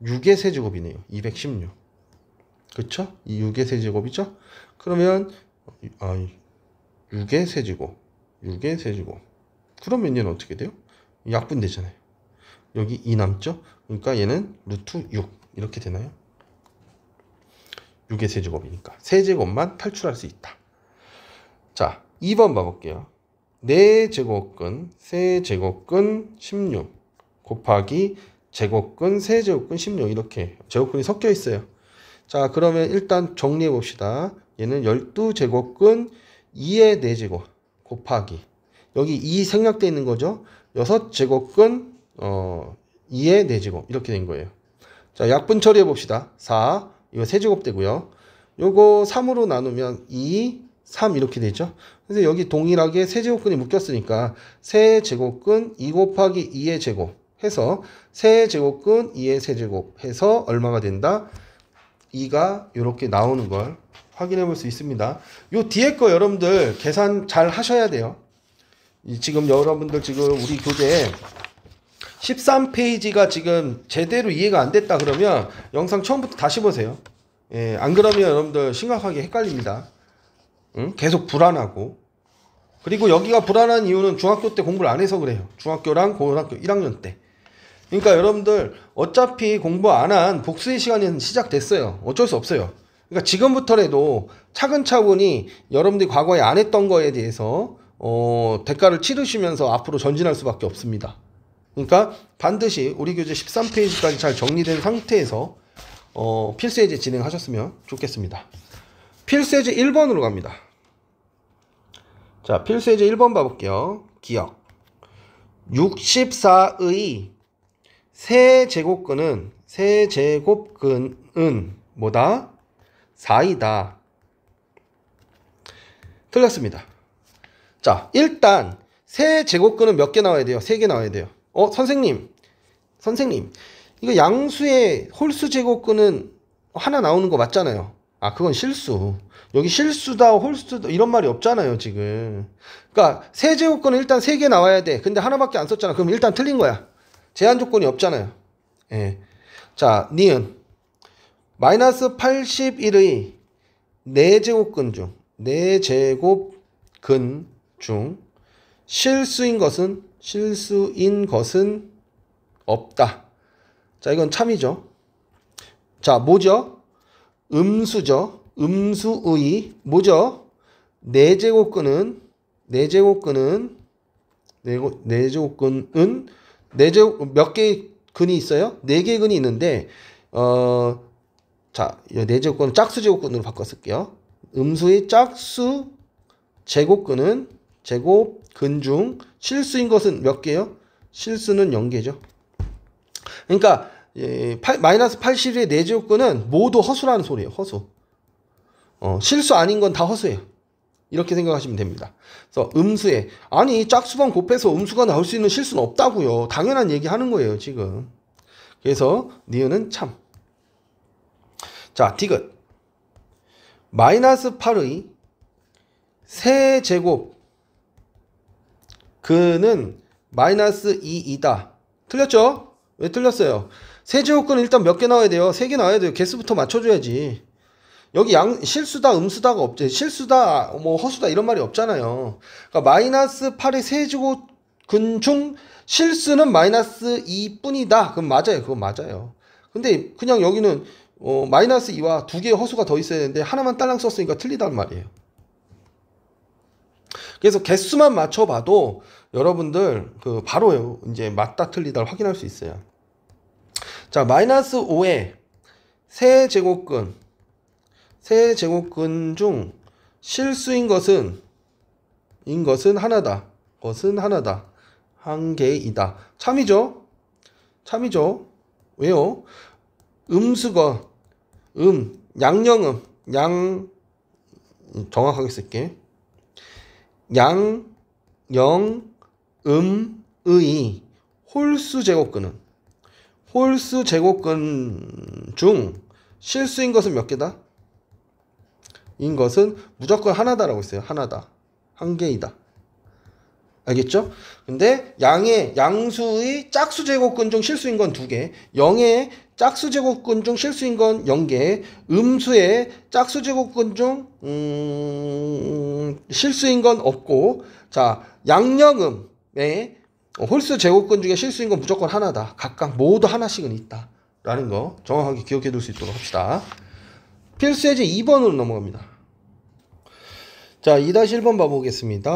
6의 세제곱이네요. 216 그쵸? 이 6의 세제곱이죠? 그러면 6의 세제곱 6의 세제곱 그러면 얘는 어떻게 돼요? 약분되잖아요. 여기 2 남죠? 그러니까 얘는 루트 6 이렇게 되나요? 6의 세제곱이니까 세제곱만 탈출할 수 있다. 자, 2번 봐볼게요. 4제곱근 세제곱근 16 곱하기 제곱근 세제곱근 16 이렇게 제곱근이 섞여 있어요. 자, 그러면 일단 정리해 봅시다. 얘는 12제곱근 2의 4제곱 곱하기 여기 2 생략되어 있는 거죠. 6제곱근 2의 4제곱 이렇게 된 거예요. 자, 약분 처리해 봅시다. 4 이거 세제곱 되고요. 요거 3으로 나누면 2 3 이렇게 되죠. 그래서 여기 동일하게 세제곱근이 묶였으니까 세제곱근 2 곱하기 2의 제곱 해서 세제곱근 2의 세제곱 해서 얼마가 된다? 2가 이렇게 나오는 걸 확인해 볼 수 있습니다. 요 뒤에 거 여러분들 계산 잘 하셔야 돼요. 지금 여러분들 지금 우리 교재 13페이지가 지금 제대로 이해가 안 됐다 그러면 영상 처음부터 다시 보세요. 예, 안 그러면 여러분들 심각하게 헷갈립니다. 응? 계속 불안하고. 그리고 여기가 불안한 이유는 중학교 때 공부를 안 해서 그래요. 중학교랑 고등학교 1학년 때. 그러니까 여러분들 어차피 공부 안 한 복수의 시간이 시작됐어요. 어쩔 수 없어요. 그러니까 지금부터라도 차근차근히 여러분들이 과거에 안 했던 거에 대해서 대가를 치르시면서 앞으로 전진할 수밖에 없습니다. 그러니까 반드시 우리 교재 13페이지까지 잘 정리된 상태에서 필수예제 진행하셨으면 좋겠습니다. 필수예제 1번으로 갑니다. 자, 필수예제 1번 봐볼게요. 기억. 64의 세제곱근은 뭐다? 4이다. 틀렸습니다. 자, 일단 세제곱근은 몇 개 나와야 돼요? 3개 나와야 돼요. 선생님 이거 양수의 홀수 제곱근은 하나 나오는 거 맞잖아요. 아, 그건 실수. 여기 실수다 홀수다 이런 말이 없잖아요 지금. 그러니까 세제곱근은 일단 3개 나와야 돼. 근데 하나밖에 안 썼잖아. 그럼 일단 틀린 거야. 제한 조건이 없잖아요. 예. 자, 니은 마이너스 81의 4제곱근 중 실수인 것은 없다. 자, 이건 참이죠. 자, 뭐죠? 음수죠. 음수의 뭐죠? 4제곱근은 몇 개의 근이 있어요? 4개의 근이 있는데 자, 4제곱근은 짝수 제곱근으로 바꿔 쓸게요. 음수의 짝수 제곱근은 제곱근 중 실수인 것은 몇 개요? 실수는 0개죠. 그러니까 마이너스 81의 4제곱근은 모두 허수라는 소리예요. 허수. 실수 아닌 건 다 허수예요. 이렇게 생각하시면 됩니다. 그래서 음수에 아니 짝수만 곱해서 음수가 나올 수 있는 실수는 없다고요. 당연한 얘기 하는 거예요 지금. 그래서 니은은 참. 자, 디귿 마이너스 8의 세제곱 근은 마이너스 2이다. 틀렸죠? 왜 틀렸어요? 세제곱근은 일단 몇 개 나와야 돼요? 3개 나와야 돼요. 개수부터 맞춰줘야지. 여기 실수다 음수다가 없지. 실수다 뭐 허수다 이런 말이 없잖아요. 그러니까 마이너스 8의 세제곱근 중 실수는 마이너스 2뿐이다. 그럼 맞아요. 그건 맞아요. 근데 그냥 여기는 마이너스 2와 2개의 허수가 더 있어야 되는데 하나만 딸랑 썼으니까 틀리단 말이에요. 그래서 개수만 맞춰봐도 여러분들 바로 이제 맞다 틀리다를 확인할 수 있어요. 자, 마이너스 5의 세제곱근 중 실수인 것은 하나다. 한 개이다. 참이죠? 왜요? 음수건 양영음 정확하게 쓸게. 양영음의 홀수 제곱근 중 실수인 것은 몇 개다? 인 것은 무조건 하나다라고 했어요. 하나다. 한 개이다. 알겠죠? 근데 양수의 짝수 제곱근 중 실수인 건 2개, 0의 짝수 제곱근 중 실수인 건 0개, 음수의 짝수 제곱근 중 실수인 건 없고, 자, 양영음의 홀수 제곱근 중에 실수인 건 무조건 하나다. 각각 모두 하나씩은 있다. 라는 거 정확하게 기억해 둘 수 있도록 합시다. 필수 예제 2번으로 넘어갑니다. 자, 2-1번 봐보겠습니다.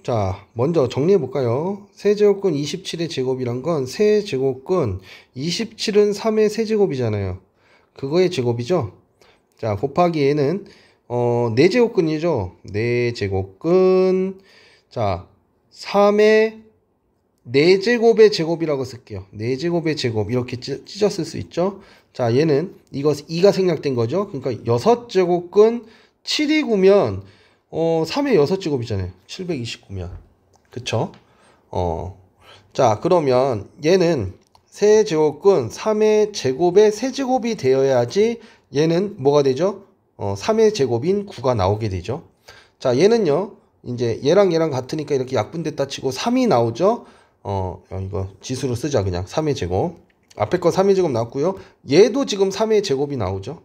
자, 먼저 정리해볼까요? 세제곱근 27의 제곱이란 건 세제곱근 27은 3의 세제곱이잖아요. 그거의 제곱이죠. 자, 곱하기 얘는 4제곱근이죠. 4제곱근. 자, 3의 4제곱의 제곱이라고 쓸게요. 4제곱의 제곱 이렇게 찢었을 수 있죠. 자, 얘는 이거 2가 생략된 거죠. 그러니까 6제곱근 7이 구면 3의 6제곱이잖아요. 729면. 그쵸? 자, 그러면 얘는 세제곱근 3의 제곱의 세제곱이 되어야지 얘는 뭐가 되죠? 3의 제곱인 9가 나오게 되죠. 자, 얘는요. 이제 얘랑 얘랑 같으니까 이렇게 약분됐다 치고 3이 나오죠. 이거 지수로 쓰자. 그냥 3의 제곱. 앞에 거 3의 제곱 나왔고요. 얘도 지금 3의 제곱이 나오죠.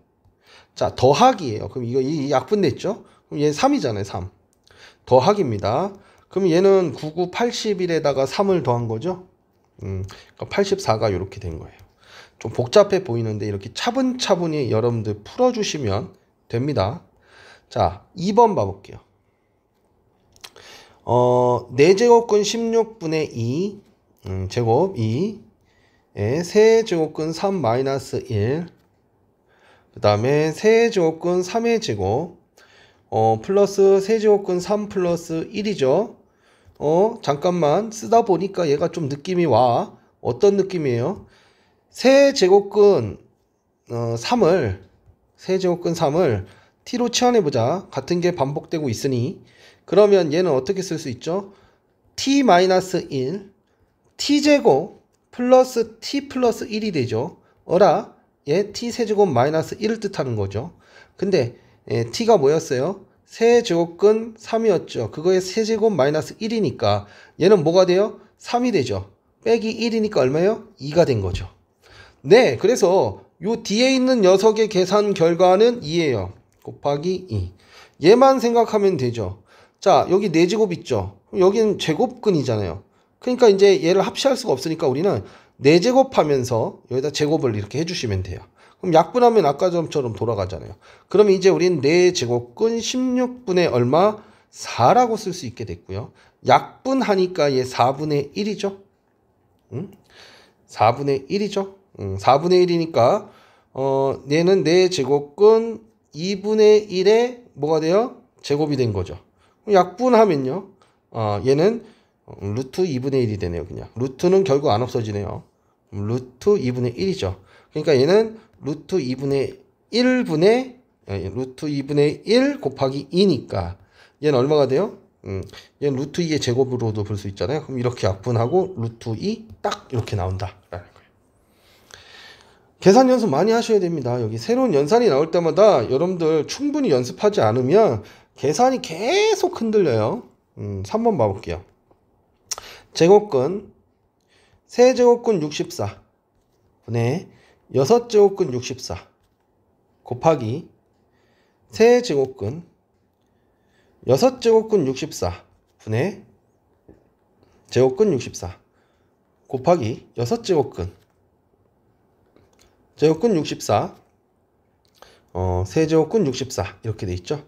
자, 더하기예요. 그럼 이 약분됐죠? 그럼 얘 3이잖아요. 3. 더하기입니다. 그럼 얘는 99, 81에다가 3을 더한 거죠. 그러니까 84가 이렇게 된 거예요. 좀 복잡해 보이는데 이렇게 차분차분히 여러분들 풀어주시면 됩니다. 자, 2번 봐볼게요. 4제곱근 16분의 2 제곱 2에 세제곱근 3 마이너스 1 그 다음에 세제곱근 3의 제곱 플러스 세제곱근 3 플러스 1이죠. 잠깐만 쓰다 보니까 얘가 좀 느낌이 와. 어떤 느낌이에요? 세제곱근 3을 세제곱근 3을 t로 치환해보자. 같은 게 반복되고 있으니 그러면 얘는 어떻게 쓸 수 있죠? t-1 t제곱 플러스 t 플러스 1이 되죠. 어라 얘 t세제곱 마이너스 1을 뜻하는 거죠. 근데 t가 뭐였어요? 세제곱근 3이었죠. 그거의 세제곱 마이너스 1이니까 얘는 뭐가 돼요? 3이 되죠. 빼기 1이니까 얼마예요? 2가 된 거죠. 네, 그래서 요 뒤에 있는 녀석의 계산 결과는 2예요. 곱하기 2. 얘만 생각하면 되죠. 자, 여기 4제곱 있죠. 여기는 제곱근이잖아요. 그러니까 이제 얘를 합치할 수가 없으니까 우리는 4제곱 하면서 여기다 제곱을 이렇게 해주시면 돼요. 그럼 약분하면 아까 전처럼 돌아가잖아요. 그럼 이제 우린 4제곱근 16분의 얼마? 4라고 쓸 수 있게 됐고요. 약분하니까 얘 4분의 1이죠. 4분의 1이죠. 4분의 1이니까 얘는 4제곱근 2분의 1에 뭐가 돼요? 제곱이 된 거죠. 약분하면요. 얘는 루트 2분의 1이 되네요. 그냥 루트는 결국 안 없어지네요. 루트 2분의 1이죠. 그러니까 얘는 루트 2분의 1 곱하기 2니까 얘는 얼마가 돼요? 얘는 루트 2의 제곱으로도 볼 수 있잖아요. 그럼 이렇게 약분하고 루트 2 딱 이렇게 나온다라는 거예요. 계산 연습 많이 하셔야 됩니다. 여기 새로운 연산이 나올 때마다 여러분들 충분히 연습하지 않으면 계산이 계속 흔들려요. 3번 봐볼게요. 제곱근 세제곱근 64 분의 6제곱근 64 곱하기 세제곱근 6제곱근 64 분의 제곱근 64 곱하기 6제곱근 제곱근 64 세제곱근 64 이렇게 돼 있죠.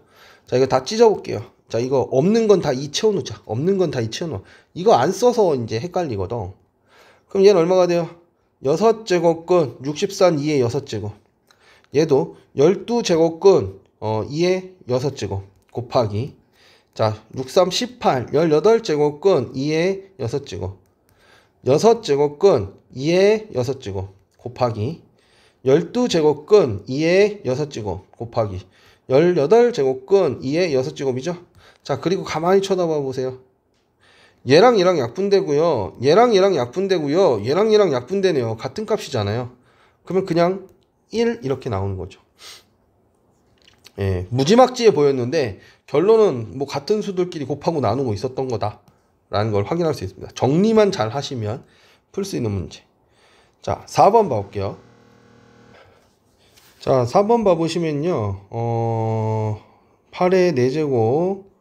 자, 이거 다 찢어 볼게요. 자, 이거 없는 건 다 2 채워 놓자. 없는 건 다 2 채워 놓아. 이거 안 써서 이제 헷갈리거든. 그럼 얘는 얼마가 돼요? 6제곱근 64는 2의 6제곱. 얘도 12제곱근 2의 6제곱 곱하기 자, 63, 18 18제곱근 2의 6제곱 6제곱근 2의 6제곱 곱하기 12제곱근 2의 6제곱 곱하기 18제곱근 2의 6제곱이죠. 자, 그리고 가만히 쳐다봐 보세요. 얘랑 얘랑 약분되고요. 얘랑 얘랑 약분되고요. 얘랑 얘랑 약분되네요. 같은 값이잖아요. 그러면 그냥 1 이렇게 나오는 거죠. 예, 무지막지해 보였는데 결론은 뭐 같은 수들끼리 곱하고 나누고 있었던 거다라는 걸 확인할 수 있습니다. 정리만 잘 하시면 풀 수 있는 문제. 자, 4번 봐볼게요. 자, 4번 봐보시면요. 8의 4제곱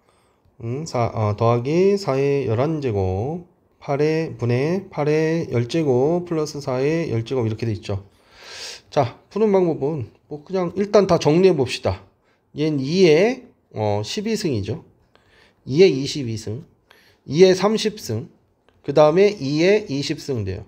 더하기 4의 11제곱 8의 분의 8의 10제곱 플러스 4의 10제곱 이렇게 돼 있죠. 자, 푸는 방법은 뭐 그냥 일단 다 정리해 봅시다. 얘는 2에 12승이죠. 2에 22승, 2에 30승, 그 다음에 2에 20승 돼요.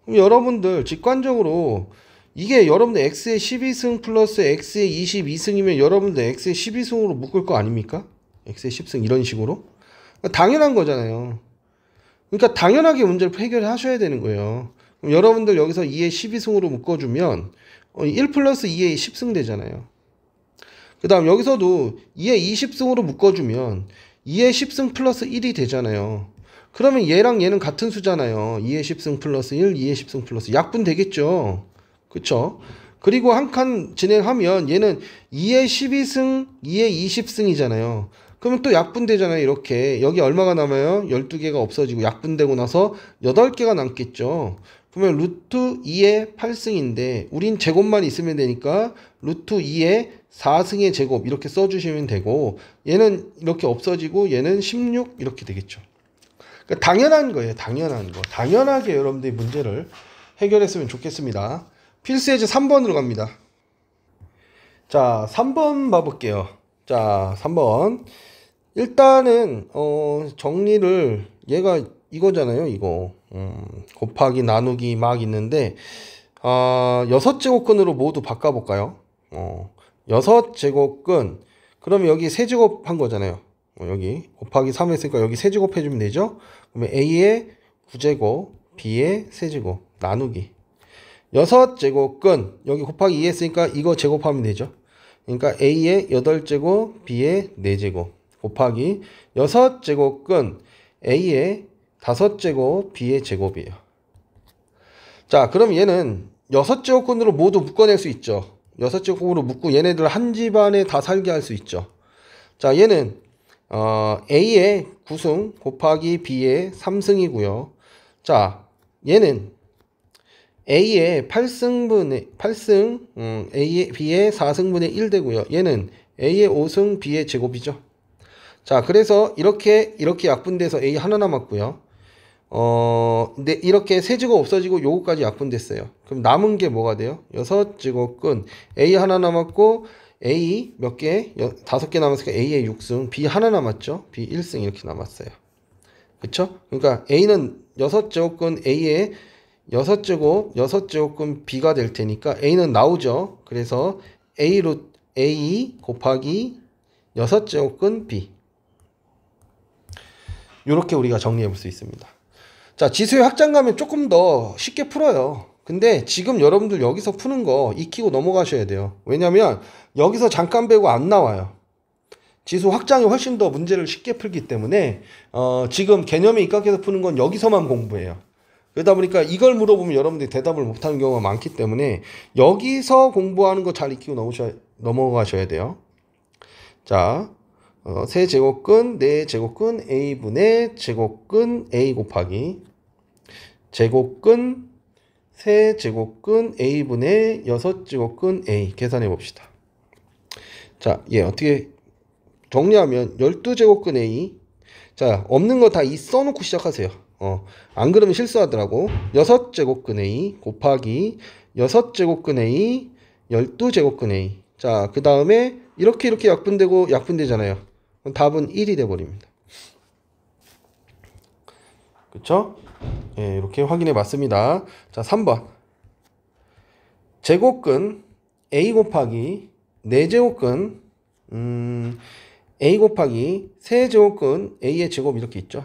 그럼 여러분들 직관적으로 이게 여러분들 x의 12승 플러스 x의 22승이면 여러분들 x의 12승으로 묶을 거 아닙니까? x의 10승 이런 식으로. 그러니까 당연한 거잖아요. 그러니까 당연하게 문제를 해결하셔야 되는 거예요. 그럼 여러분들 여기서 2의 12승으로 묶어주면 1 플러스 2의 10승 되잖아요. 그 다음 여기서도 2의 20승으로 묶어주면 2의 10승 플러스 1이 되잖아요. 그러면 얘랑 얘는 같은 수잖아요. 2의 10승 플러스 1, 2의 10승 플러스 약분 되겠죠. 그쵸? 그리고 한 칸 진행하면 얘는 2의 12승, 2의 20승이잖아요. 그러면 또 약분되잖아요. 이렇게 여기 얼마가 남아요? 12개가 없어지고 약분되고 나서 8개가 남겠죠. 그러면 루트 2의 8승인데 우린 제곱만 있으면 되니까 루트 2의 4승의 제곱 이렇게 써주시면 되고 얘는 이렇게 없어지고 얘는 16 이렇게 되겠죠. 그러니까 당연한 거예요. 당연한 거. 당연하게 여러분들이 문제를 해결했으면 좋겠습니다. 필수예제 3번으로 갑니다. 자, 3번 봐볼게요. 자, 3번. 일단은 정리를 얘가 이거잖아요. 이거 곱하기 나누기 막 있는데 6제곱근으로 모두 바꿔볼까요? 6제곱근 그러면 여기 세제곱 한 거잖아요. 여기 곱하기 3 했으니까 여기 세제곱 해주면 되죠. 그러면 A의 9제곱 B의 세제곱 나누기 6제곱근 여기 곱하기 2 했으니까 이거 제곱하면 되죠. 그러니까 A의 8제곱 B의 4제곱 곱하기 6제곱근 A의 5제곱 B의 제곱이에요. 자, 그럼 얘는 6제곱근으로 모두 묶어낼 수 있죠. 6제곱으로 묶고 얘네들 한 집안에 다 살게 할 수 있죠. 자, 얘는 A의 9승 곱하기 B의 3승이고요. 자, 얘는 A의 8승 A의 B의 4승분의 1 되고요. 얘는 A의 5승 B의 제곱이죠. 자, 그래서 이렇게 약분돼서 A 하나 남았고요. 근데 이렇게 세제곱 없어지고 요거까지 약분됐어요. 그럼 남은 게 뭐가 돼요? 6제곱근 A 하나 남았고 A 몇 개? 5개 남았으니까 A의 6승, B 하나 남았죠? B 1승 이렇게 남았어요. 그쵸? 그러니까 A는 6제곱근 A의 6제곱근 B가 될 테니까 A는 나오죠. 그래서 A 곱하기 6제곱근 B 이렇게 우리가 정리해 볼 수 있습니다. 자, 지수의 확장가면 조금 더 쉽게 풀어요. 근데 지금 여러분들 여기서 푸는 거 익히고 넘어가셔야 돼요. 왜냐면 여기서 잠깐 배고 안 나와요. 지수 확장이 훨씬 더 문제를 쉽게 풀기 때문에 지금 개념에 입각해서 푸는 건 여기서만 공부해요. 그러다 보니까 이걸 물어보면 여러분들이 대답을 못하는 경우가 많기 때문에 여기서 공부하는 거 잘 익히고 넘어가셔야 돼요. 자, 세제곱근 4제곱근 A분의 제곱근 A 곱하기 제곱근 세제곱근 A분의 6제곱근 A 계산해 봅시다. 자, 얘 어떻게 정리하면 12제곱근 A. 자, 없는 거 다 이 써놓고 시작하세요. 안 그러면 실수하더라고. 6제곱근 A 곱하기 6제곱근 A 12제곱근 A. 자, 그 다음에 이렇게 약분되고 약분되잖아요. 그럼 답은 1이 돼버립니다. 그쵸? 예, 이렇게 확인해 봤습니다. 자, 3번. 제곱근 A 곱하기 4제곱근 A 곱하기 세제곱근 A의 제곱 이렇게 있죠.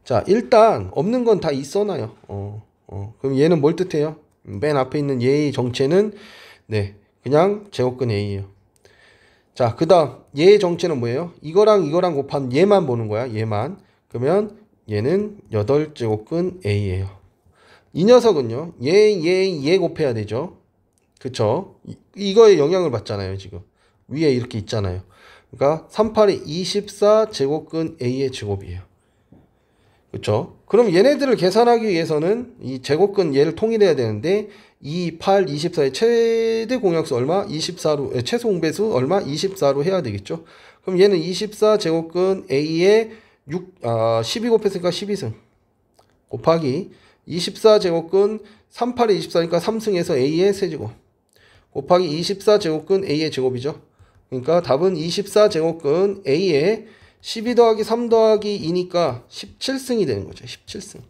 자, 일단 없는 건 다 있어놔요. 그럼 얘는 뭘 뜻해요? 맨 앞에 있는 얘의 정체는 네, 그냥 제곱근 A예요. 자, 그 다음 얘의 정체는 뭐예요? 이거랑 곱한 얘만 보는 거야. 얘만. 그러면 얘는 8제곱근 A예요. 이 녀석은요. 얘 곱해야 되죠. 그쵸? 이거에 영향을 받잖아요. 지금 위에 이렇게 있잖아요. 그러니까 38의 24제곱근 A의 제곱이에요. 그쵸? 그럼 얘네들을 계산하기 위해서는 이 제곱근 얘를 통일해야 되는데 2, 8, 24의 최대 공약수 얼마? 24로 최소 공배수 얼마? 24로 해야 되겠죠? 그럼 얘는 24제곱근 A의 12 곱했으니까 12승 곱하기 24제곱근 38의 24니까 3승에서 A의 세제곱 곱하기 24제곱근 A의 제곱이죠. 그러니까 답은 24제곱근 A의 12 더하기 3 더하기 2니까 17승이 되는 거죠. 17승.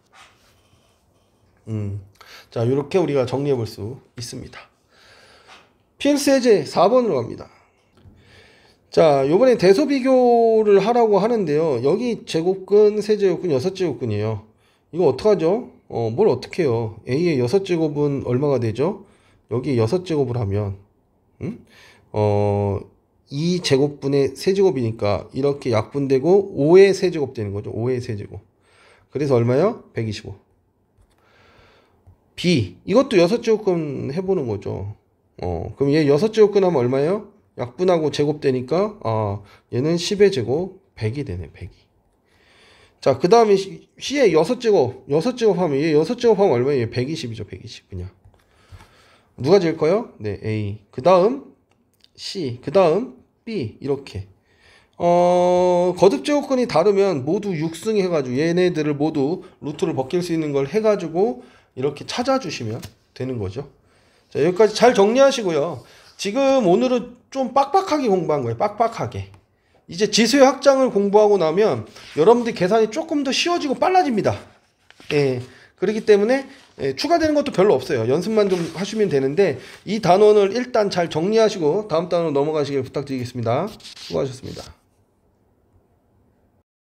자, 이렇게 우리가 정리해 볼 수 있습니다. 필수 해제 4번으로 갑니다. 자, 요번에 대소 비교를 하라고 하는데요. 여기 제곱근, 세제곱근, 6제곱근이에요. 이거 어떡하죠? 뭘 어떻게 해요? A의 6제곱은 얼마가 되죠? 여기 6제곱을 하면 2제곱분의 세제곱이니까 이렇게 약분되고 5의 세제곱 되는 거죠. 5의 세제곱. 그래서 얼마요? 125. B, 이것도 6제곱근 해보는 거죠. 그럼 얘 6제곱근 하면 얼마예요? 약분하고 제곱되니까 얘는 10의 제곱 100이 되네. 100이. 자, 그 다음에 C의 6제곱 하면 얘 6제곱 하면 얼마예요? 얘 120이죠. 120 그냥. 누가 제일까요? 네, A. 그 다음 C, 그 다음 B. 이렇게 거듭 제곱근이 다르면 모두 6승 해가지고 얘네들을 모두 루트를 벗길 수 있는 걸 해가지고 이렇게 찾아주시면 되는 거죠. 자, 여기까지 잘 정리하시고요. 지금 오늘은 좀 빡빡하게 공부한 거예요. 빡빡하게. 이제 지수의 확장을 공부하고 나면 여러분들 계산이 조금 더 쉬워지고 빨라집니다. 예. 그렇기 때문에 추가되는 것도 별로 없어요. 연습만 좀 하시면 되는데 이 단원을 일단 잘 정리하시고 다음 단원으로 넘어가시길 부탁드리겠습니다. 수고하셨습니다.